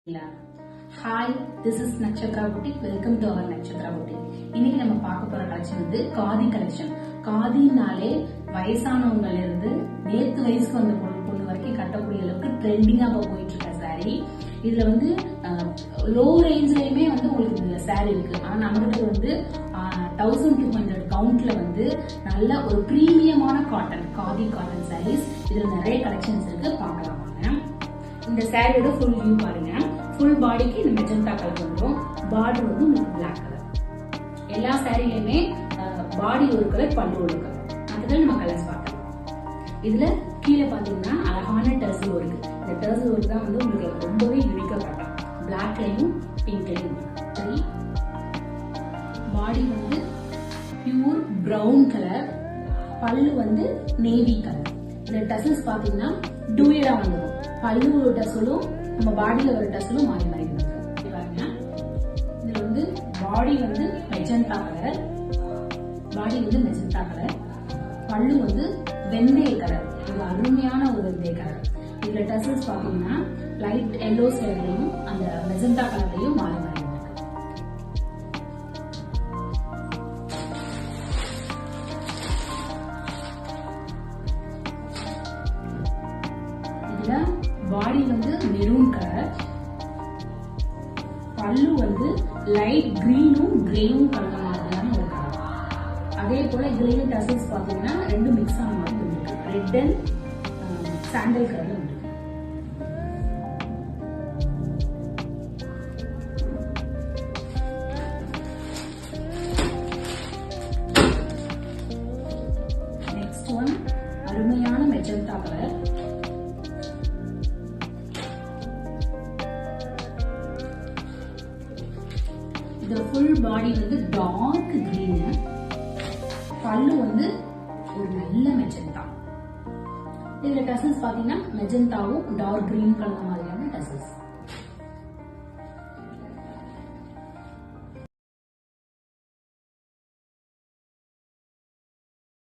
Hi, this is Nakshatra Boutique. Welcome to our Nakshatra Boutique. இன்னைக்கு நம்ம பார்க்க போற கலெக்ஷன் வந்து காதி கலெக்ஷன். காதினாலே வயசானவங்கல இருந்து நேத்து வயசுக்கு வந்த பொண்ணு வரைக்கும் கட்டக்கூடிய அளவுக்கு ட்ரெண்டிங்கா போயிட்டு இருக்க saree. இதுல வந்து லோ ரேஞ்ச்லயுமே வந்து உங்களுக்கு இந்த saree இருக்கு. ஆனா நம்மகிட்ட வந்து 1200 கவுண்ட்ல வந்து நல்ல ஒரு பிரீமியமான காட்டன் காதி காட்டன் sarees. இதுல நிறைய கலெக்ஷன்ஸ் இருக்கு, பார்க்கலாம் வாங்க. இந்த சாரியோட ஃபுல் வியூ பாருங்க. ஃபுல் பாடிக்கு இந்த மெஜந்தா கலர் வந்துடும். பார்டர் வந்து உங்களுக்கு பிளாக் கலர். எல்லா சாரிலயுமே பாடி ஒரு கலர், பல்லு ஒரு கலர். அதுதான் நம்ம கலர்ஸ் பார்க்கலாம். இதுல கீழே பாத்தீங்கன்னா அழகான டர்சல் ஒர்க். இந்த டர்சல் ஒர்க் தான் வந்து உங்களுக்கு ரொம்பவே யூனிக்கா காட்டும். பிளாக்லயும் பிங்க்லயும். சரி, பாடி வந்து பியூர் பிரவுன் கலர், பல்லு வந்து நேவி கலர். இந்த டசல்ஸ் பாத்தீங்கன்னா டூயலா வந்துடும். பல்லு டசலும் நம்ம பாடியில வர டசலும் மாறி மாறி பாருங்க. இதுல வந்து பாடி வந்து மெஜந்தா கலர், பல்லு வந்து வெந்தய கலர். இது அருமையான ஒரு வெந்தய கலர். இதுல டசல்ஸ் பாத்தீங்கன்னா லைட் எல்லோ ஷேட்லயும் அந்த மெஜந்தா கலர்லயும் மாறி மாறி இருக்கு. இதுல பாடி வந்து மெரூன் கலர், பல்லு வந்து லைட் கிரீனும் கிரேவும் கலந்த மாதிரியான ஒரு கலர். அதே போல இதுலயும் டசல்ஸ் பாத்தீங்கன்னா ரெண்டு மிக்ஸ் ஆன மாதிரி இருக்கு. ரெட் அண்ட் சாண்டல் கலர்ல இருக்கு. நெக்ஸ்ட் ஒன் அருமையான மெஜந்தா கலர். இந்த ஃபுல் பாடி வந்து டார்க் கிரீன், பல்லு வந்து ஒரு நல்ல மெஜந்தா. இதுல டசல்ஸ் பாத்தீங்கன்னா மெஜந்தாவும் டார்க் கிரீன் கலந்த மாதிரி